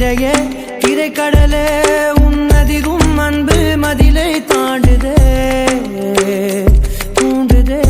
திரையே திரைக்கடலே உன்னதிரும் அன்பு மதிலை தாண்டுதே தூண்டுதே.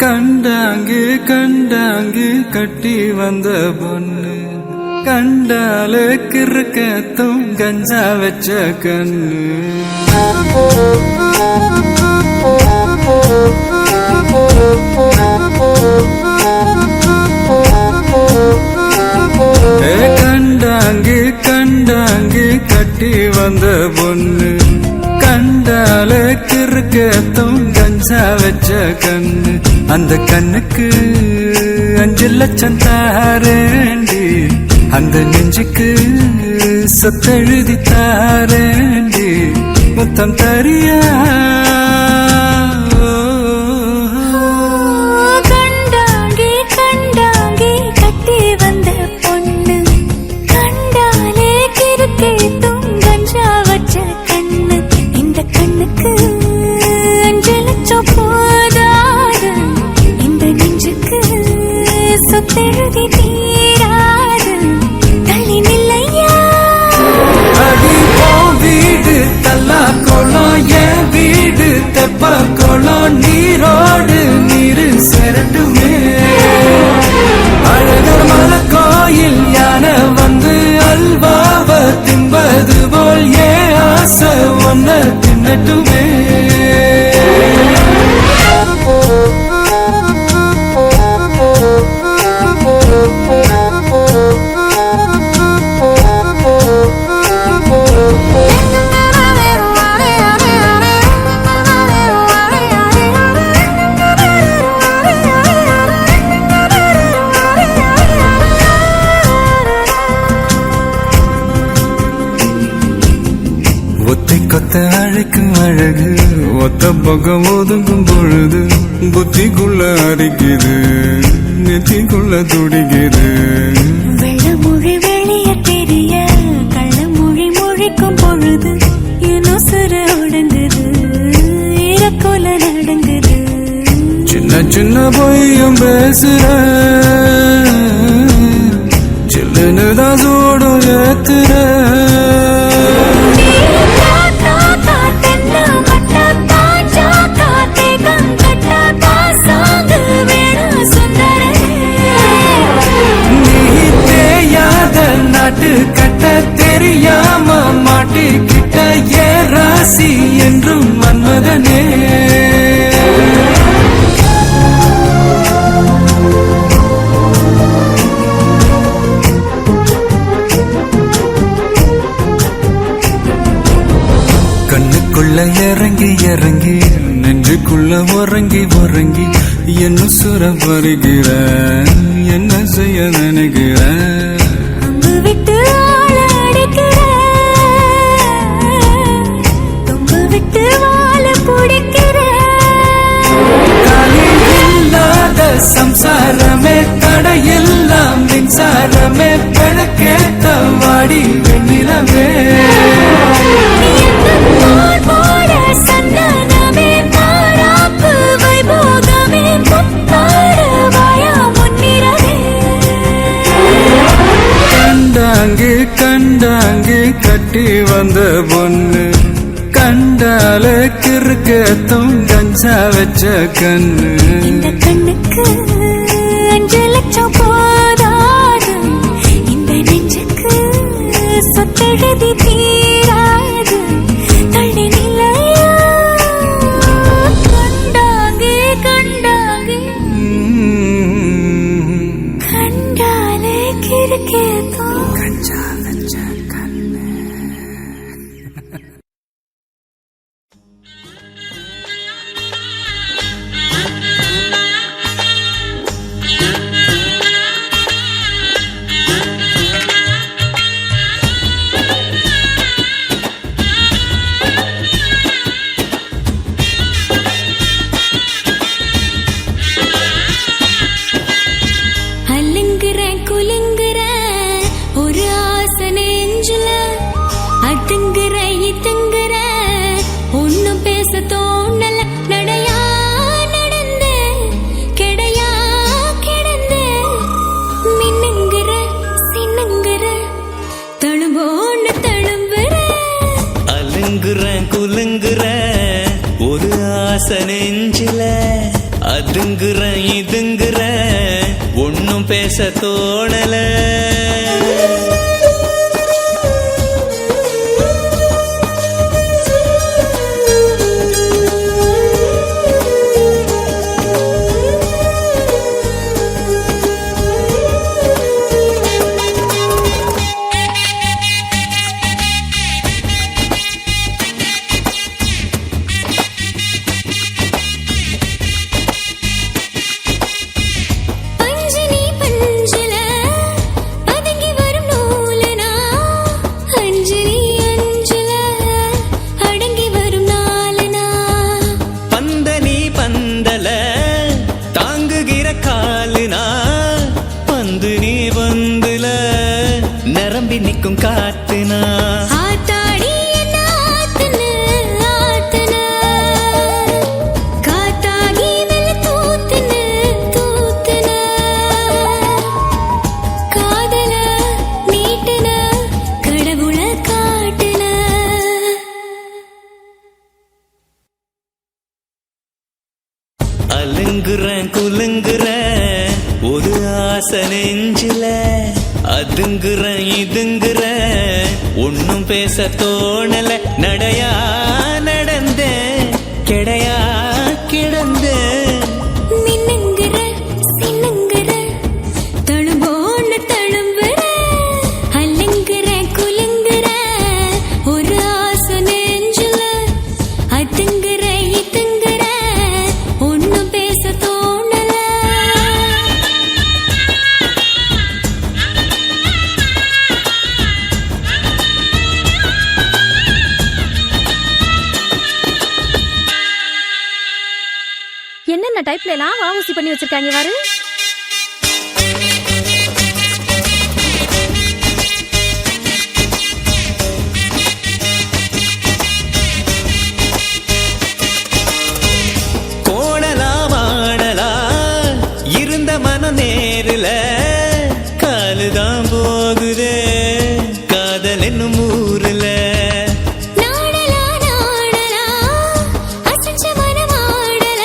கண்டாங்கு கண்டாங்கு கட்டி வந்த பொண்ணு கண்டால கிறுக்கத்தும் கஞ்சா வச்ச கண்ணு. கண்டாங்கு கண்டாங்கு கட்டி வந்த பொண்ணு கண்டால கிறுக்கத்தும் கஞ்சா வச்ச கண்ணு. அந்த கண்ணுக்கு 5 லட்சம் தாரேண்டி அந்த நெஞ்சுக்கு சொத்தெழுதி தாரேண்டி முத்தம் தரியா. நீரோடு நீரு செரட்டுமே அழகர் மல கோயில் யானை வந்து அல்வாவ தின்பது போல் ஏ ஆசை ஒன்ன தின்னட்டுமே. கொத்த அழைக்கும் அழகு ஒத்த பக்கம் ஒதுங்கும் பொழுது புத்திக்குள்ள அரிக்குது நெத்திக்குள்ள துடிக்குது. வெள்ளமொழி வெளிய தெரிய கள்ளமொழி மொழிக்கும் பொழுது ஏனோ சிற உடங்குது இறக்கோல நடங்குது. சின்ன சின்ன பொய்யும் பேசுற சில்லுன்னுதான் சூடும் ஏத்துற. காத்தே கங்கட்டா காசாங்கு வேணா சுந்தர இறங்கி இறங்கி நெஞ்சுக்குள்ள உறங்கி உறங்கி என்ன சுர வருகிற என்ன செய்ய நினைக்கிற அங்கு விட்டு ஆள அடிக்கிற தொங்கு விட்டு வாழ பிடிக்கிற இல்லாத சம்சாரமே தடையெல்லாம் மின்சாரமே பிழக்கேத்த வாடி வெண்ணிலவே சந்தனமே மாறாப்பு வைபோகமே முத்தாடு வாயா முன்னிறவே கண்டாங்கி கண்டாங்கி கட்டி வந்த பொண்ணு கண்டால கிறுக்கத்தும் கஞ்சா வச்ச கண்ணு இந்த கண்ணுக்கு 5 லட்சம் போதாது இந்த நெஞ்சுக்கு சொத்தெழுதி தீராது தள்ளி நிலையா கண்டாங்கே கண்டாங்கே கண்டாலே கிறுக்கேதோ கஞ்சா வச்ச கண்ணு அலுங்குறேன் குலுங்குறேன் ஒரு ஆசை நெஞ்சுல அதுங்குறேன் இதுங்குறேன் ஒன்னும் பேச தோணல நடையா நடந்தேன் கிடையா கிடந்தேன் மின்னுங்குற சின்னுங்குற தழும்போன்னு தழும்புற அலுங்குறேன் குலுங்குறேன் ஒரு ஆசை நெஞ்சில அதுங்குறேன் இதுங்குறேன் ஒன்னும் பேச தோணல பஞ்சினி பஞ்சில பதுங்கி வரும் நூலனா அஞ்சலி அஞ்சுல அடங்கி வரும் நாளனா பந்தனி பந்தல தாங்குகிற காலுனா பந்து நீ வந்துல நிரம்பி நிற்கும் காத்துனா ஆத்தாடி என்ன ஆத்துன ஆத்துன காத்தாகி வெள்ள தூத்துன தூத்துன காதல நீட்டுன கடவுள காட்டுன அலுங்குறேன் குலுங்குறேன் ஒரு ஆசை நெஞ்சில அதுங்குறேன் இதுங்குறேன் ஒன்னும் பேச தோணல நடையா நடந்தேன் கிடையா கிடந்தேன் மின்னுங்குற சின்னுங்குற தழும்போன்னு தழும்புற அலுங்குற குலுங்குற ஒரு ஆசை நெஞ்சுல அதுங்குற இதுங்குற ஒன்னும் பேச தோணல என்னென்ன டைப்ல எல்லாம் வாவூசி பண்ணி வச்சிருக்காங்க பாரு. கோணலா மாடலா இருந்த மன நேருல காலுதான் போகுதே காதல் என்னும் ஊருல நாடலா நாடலா அசஞ்ச மனமாடல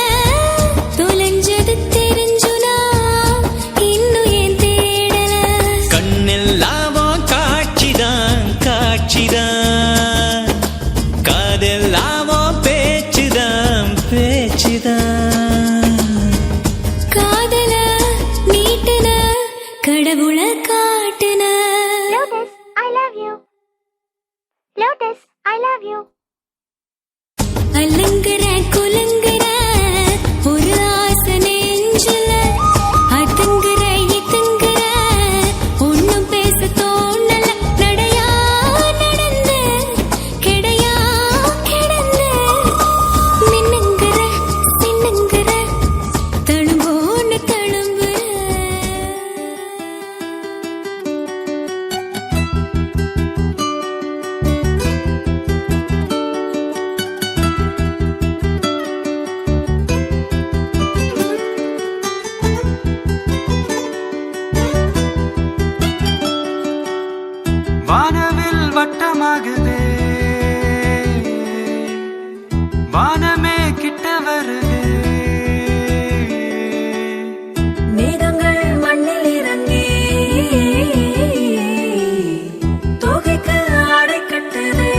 தொலைஞ்சது தெரிஞ்சுனா இன்னும் ஏன் தேடல கண்ணெல்லாமோ காட்சிதான் காட்சிதான் காதெல்லாமோ பேச்சுதான் பேச்சுதான் காதல நீட்டுன கடவுள காட்டுன வானவில் வட்டமாகுதே, வானமே கிட்ட வருதே. மேகங்கள் மண்ணில் இறங்கி தோகைக்கு ஆடை கட்டுதே.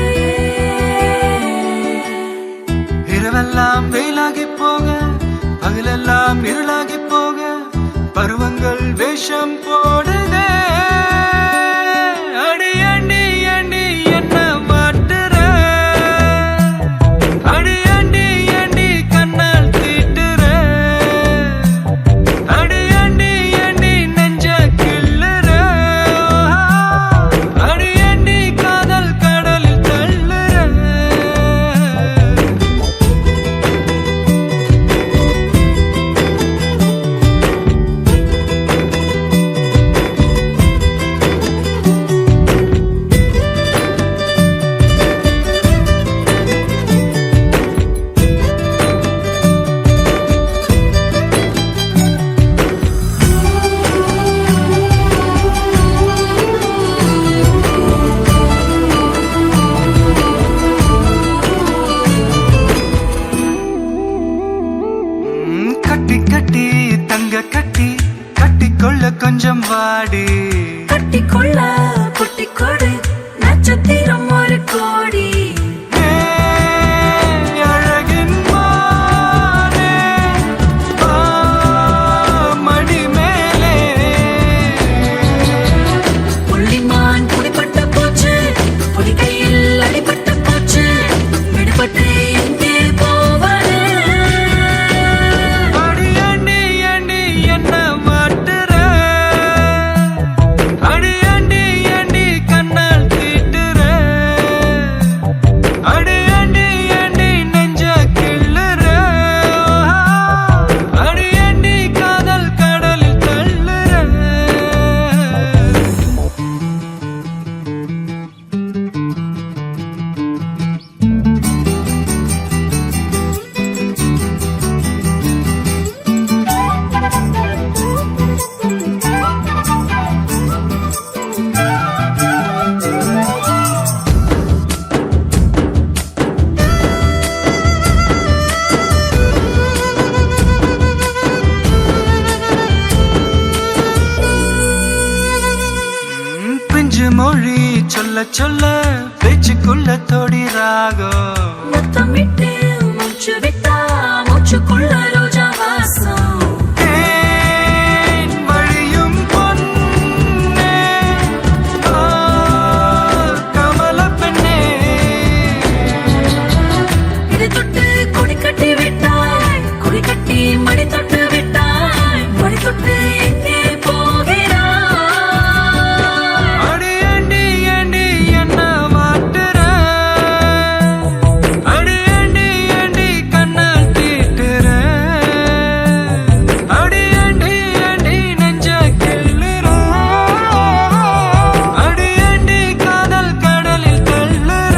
இரவெல்லாம் வெயிலாகி போக, பகலெல்லாம் இருளாகி போக, பருவங்கள் வேஷம் போடுதே. அடி அண்டி அண்டி என்ன மாட்டுற, அடி அண்டி அண்டி கண்ணால் தீட்டுற, அடி அண்டி அண்டி நெஞ்ச கிள்ளுற, அடி அண்டி காதல் கடலில் தள்ளுற. கட்டி கட்டி தங்க கட்டி கட்டிக்கொள்ள கொஞ்சம் வாடி. கட்டிக்கொள்ள குட்டி கொடு நட்சத்திரம் ஒரு கோடி. அழகின் மானே, மடி மேலே புள்ளிமான் குடிப்பட்ட போச்சு, பொடிக்கையில் அடிபட்ட போச்சு, விடுபட்டு எங்கே போவது. அடி அண்டி அண்டி என்ன மாட்டுற, அடி அண்டி அண்டி கண்ணால் தீட்டுற, அடி அண்டி அண்டி நெஞ்ச கிள்ளுற, அடி அண்டி காதல் கடலில் தள்ளுற. பிஞ்சு மொழி சொல்ல சொல்ல பேச்சுக்குள்ள தொடி ராகம். முத்தமிட்டு மூச்சு விட்டா மூச்சுக்குள்ள ரோஜா வாசம். தேன் வழியும் பொன்னே, கமல பெண்ணே. இது தொட்டு கொடி கட்டி விட்டாய், கொடி கட்டி மணி தொட்டு விட்டாய், மணி தொட்டு எங்கே போகிறாய். அடி அண்டி அண்டி என்ன மாட்டுற, அடி அண்டி அண்டி கண்ணால் தீட்டுற, அடி அண்டி அண்டி நெஞ்ச கிள்ளுற, அடி அண்டி காதல் கடலில் தள்ளுற.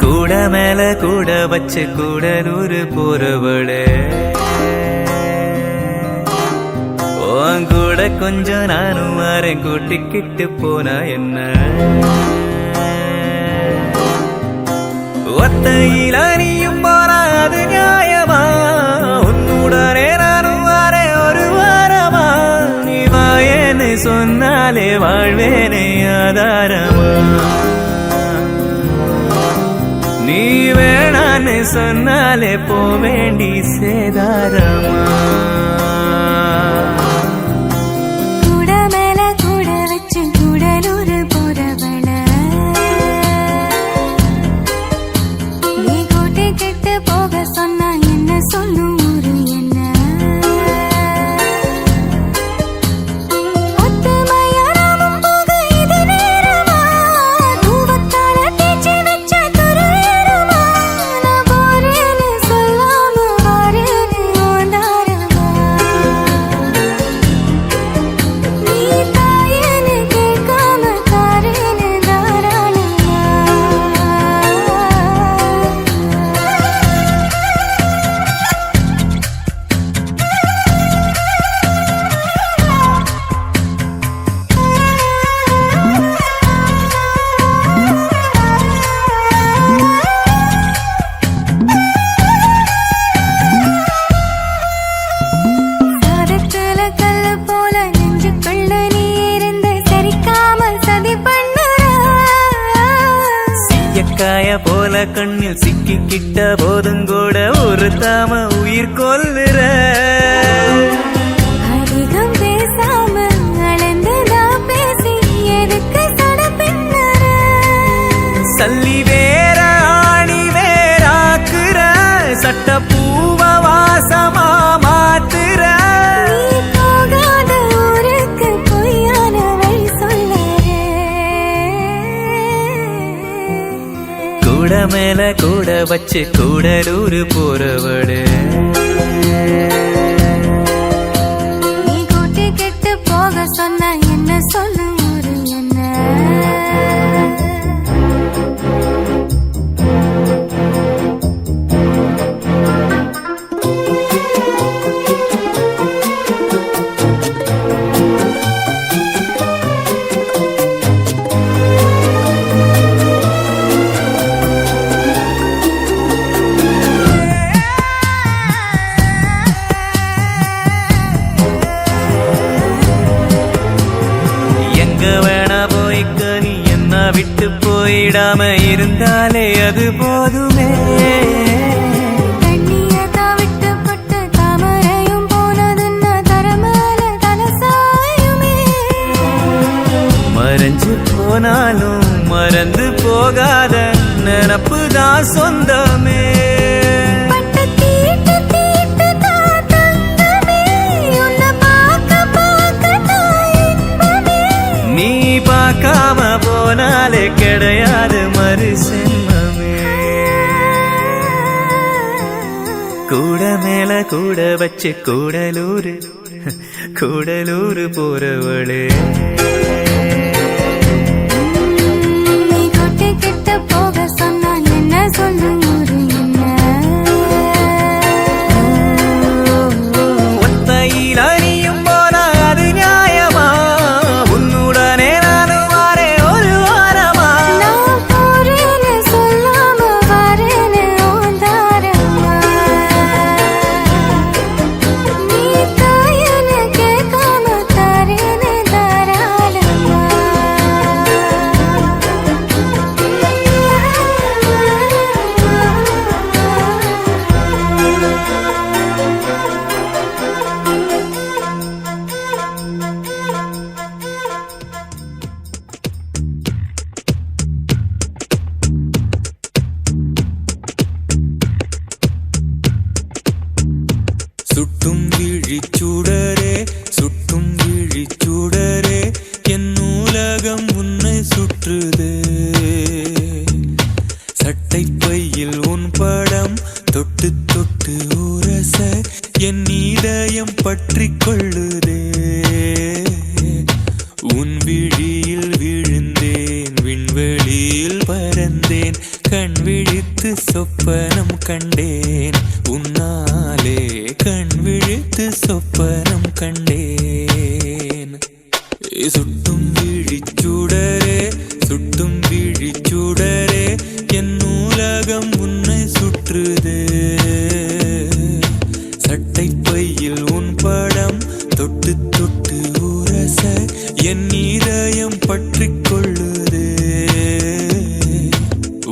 கூட மேல கூட வச்சு கூடலூர் போறவளே, உன் கூட கொஞ்சம் நானும் வரேன் கூட்டிக்கிட்டு போனா என்ன. ஒத்தையில நீயும் போனா அது நியாயமா, உன்னுடனே நானும் வரேன் ஒரு வாரமா. நீ வாயேன்னு சொன்னாலே வாழ்வேனே ஆதாரமா, நீ வேணான்னு சொன்னாலே போவேண்டி சேதாரமா. கூட மேல கூட வச்சு கூடலூர் போறவள, நீ கூட்டி கிட்டு போக சொன்னா என்ன சொல்லும் ஊரு என்ன. ஒத்துமையா நாமும் போக இது நேரமா, கண்ணில் சிக்கிக்கிட்ட போதும் கூட ஒரு தாம உயிர் கொல்லுற அதிகம் பேசாம அளந்துதான் பேசி எதுக்கு சடப்பின்னுற சல்லி வேற ஆணி வேறாக்குற சட்ட பூவ வாசமா மாத்துற நீ போகாத ஊருக்கு பொய்யான வழி சொல்லுற கூட மேல கூட வச்சு கூடலூர் போறவடு நீ கூட்டி கெட்டு போக சொன்ன என்ன சொல்லு ஒரு என்ன எங்க வேணா போய்க்க நீ என்ன விட்டு போயிடாம இருந்தாலே அது போதுமே தண்ணியதான் விட்டு பட்டு தாமரையும் போனதுன்னா தரமேல தலசாயுமே மறைஞ்சு போனாலும் மறந்து போகாத நினப்புதான் சொந்தமே பட்டு தீட்டு தீட்டு தான் தங்கமே உன்னை பார்க்க தான் இன்பமே நீ பார்க்காம போனாலே கிடையாது மறு சென்மமே கூட மேல கூட வச்சு கூடலூர் போறவளே நீ கூட்டி கெட்டு போக சொன்னா என்ன சொல்லு ஒரு என்ன ஒத்தையில் அறியும் போனா அது நியாயமா உன்னுடனே நானும் வாரே ஒரு வாரமா நான் போறேன்னு சொல்லாம வரேன்னு ஓந்தாரம்மா நீ தாயன்னு கேட்காம தரேன்னு தாராளம்மா சுட்டும் விழிச்சூடரே சுட்டும் விழிச்சூடரே என் நூலகம் உன்னை சுற்றுதே சட்டை பையில் உன் படம் தொட்டு தொட்டு உரச என் இதயம் பற்றிக் கொள்ளுதே உன் விழியில் விழுந்தேன் விண்வெளியில் பறந்தேன் கண் விழித்து சொப்பனம் கண்டேன் உன்னாலே கண் விழித்து சொப்பனம் கண்டேன் சுட்டும் விழிச்சூடரே சுட்டும் விழிச்சூடரே என் நூலகம் உன்னை சுற்றுதே சட்டை பையில் உன் படம் தொட்டு தொட்டு உரச என் இதயம் பற்றிக் கொள்ளுதே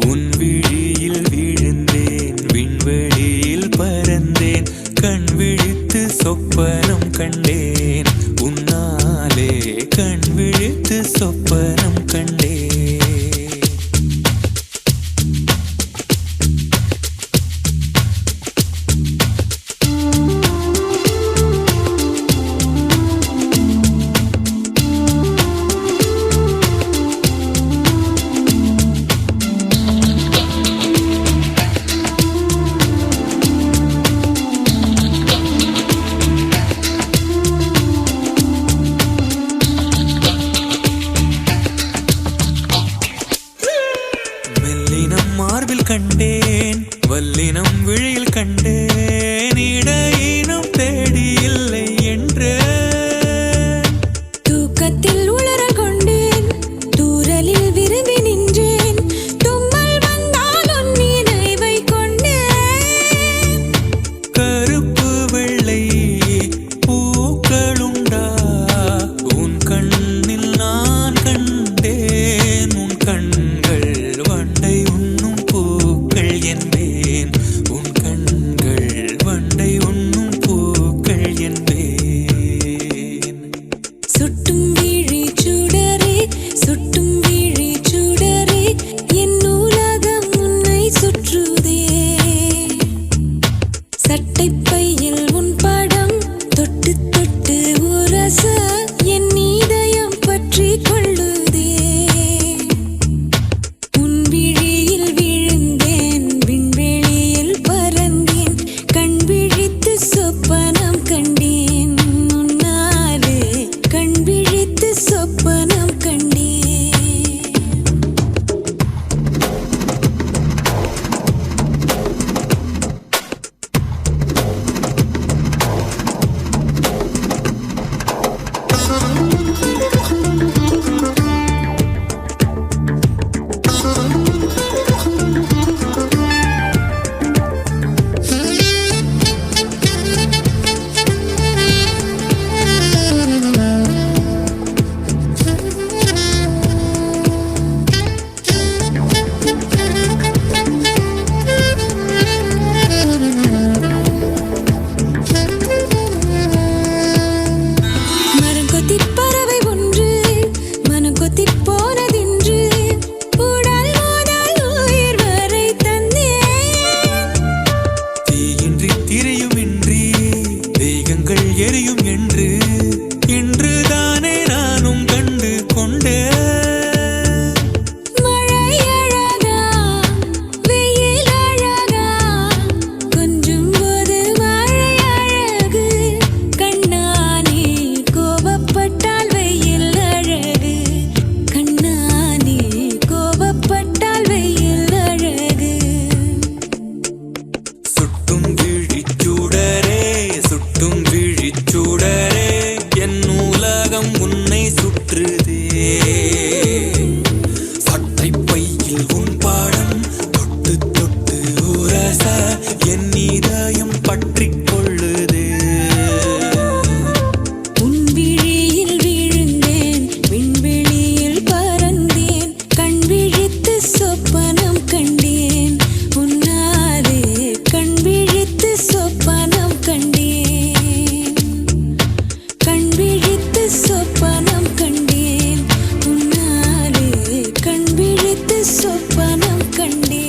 உன் விழியில் விழுந்தேன் விண்வெளியில் பறந்தேன் கண் விழித்து சொப்பனம் கண்டேன் உன்னாலே கண் விழித்து சொப்பனம் கண்டேன் உலகம் உன்னை சுற்றுதே சட்டை பையில் உன் பாடம் தொட்டு தொட்டு உரச என் இதயம் பற்றிக் கொள்ளுதே உன் விழியில் விழுந்தேன் விண்வெளியில் பறந்தேன் கண் விழித்து சொப்பனம் கண்டேன் உன்னாலே கண் விழித்து சொப்பனம் கண்டேன் கண் விழித்து சொப்பனம் கண்டேன் உன்னாலே கண் விழித்து சொப்பனம் கண்டேன்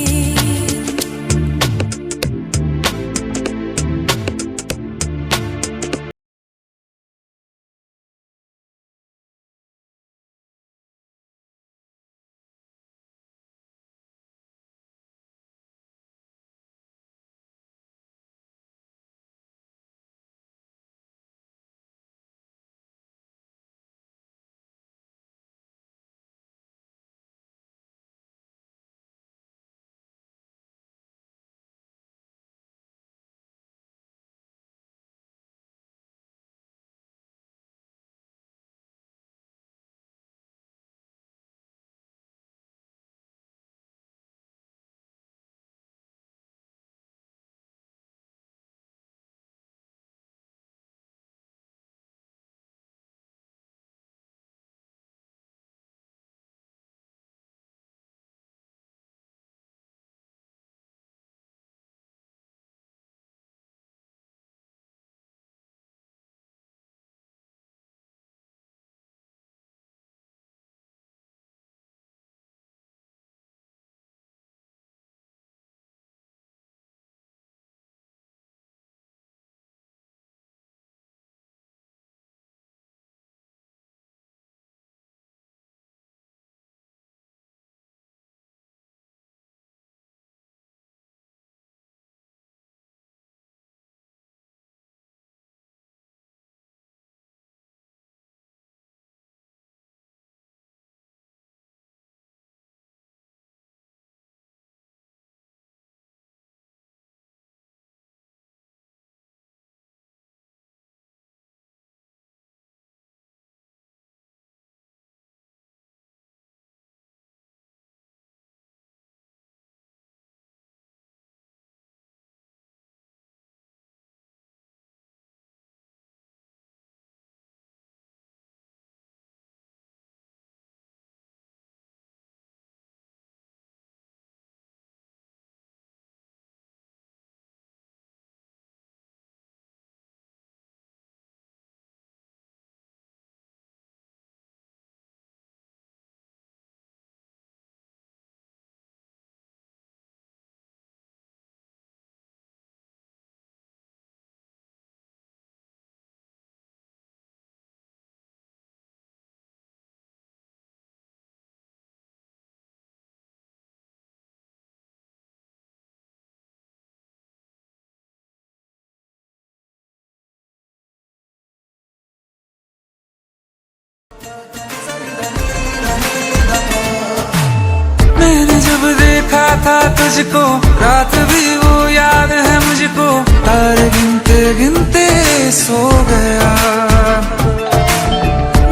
था तुझको रात भी वो याद है मुझको तारे गिनते गिनते सो गया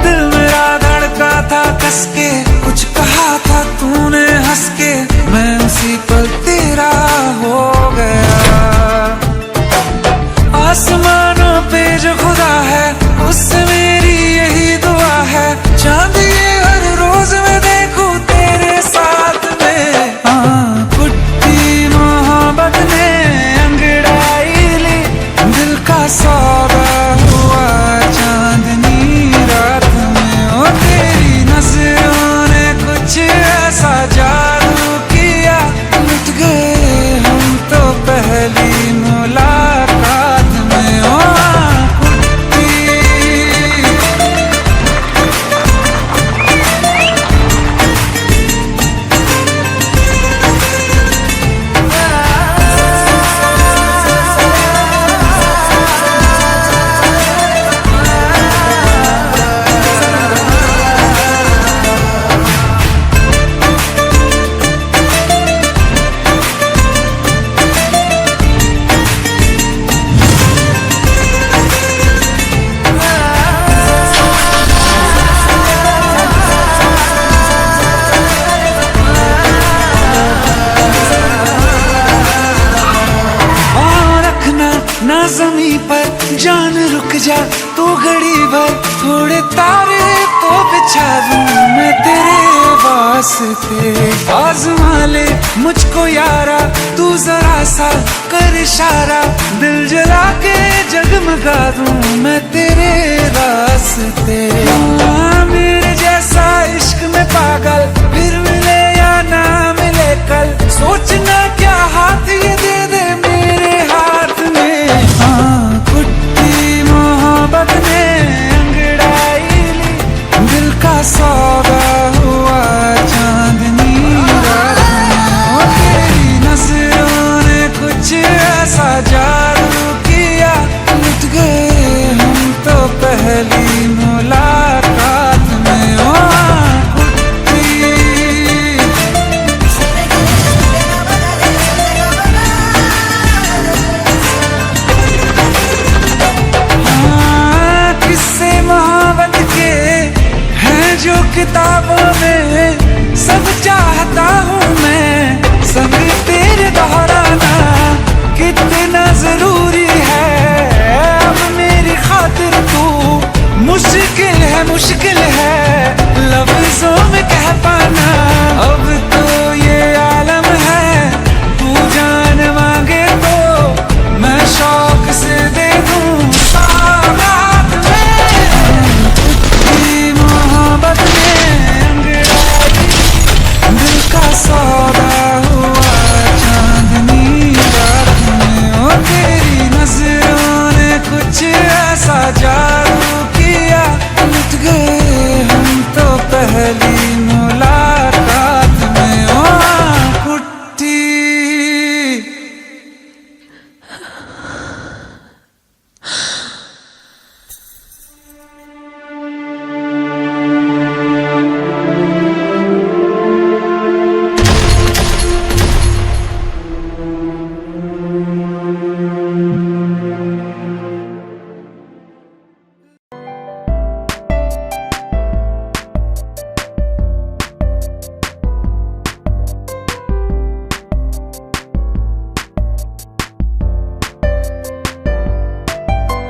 दिल मेरा धड़का था कस के कुछ कहा था तूने हंस के मैं उसी पल तेरा हो गया आसमानों पे जो खुदा है उससे मेरी यही दुआ है चांद ये हर रोज मैं देखूं तेरे साथ में सौदा हुआ चांदनी रात में ओ तेरी नजरों ने कुछ ऐसा जादू बिछा दूं मैं तेरे वास्ते। आज़मा ले मुझको यारा, तू जरा सा कर इशारा, दिल जला के जगमगा दूं मैं तेरे रास्ते। मेरे जैसा इश्क में पागल फिर मिले या ना मिले कल, सोचना क्या हाथ ये दे दे मेरे हाथ में। हाँ कुट्टी मोहब्बत ने अंगड़ाई ली, दिल का सौदा हुआ चांदनी रात में। तेरी नजरों ने कुछ ऐसा जादू किया, लुट गए हम तो पहली मुलाकात में। ओ कुट्टी किस्से मोहब्बत के हैं जो किताबों में, सब चाहता हूँ मैं सब तेरे दोहराना कितना जरूरी है। अब मेरी खातिर तू मुश्किल है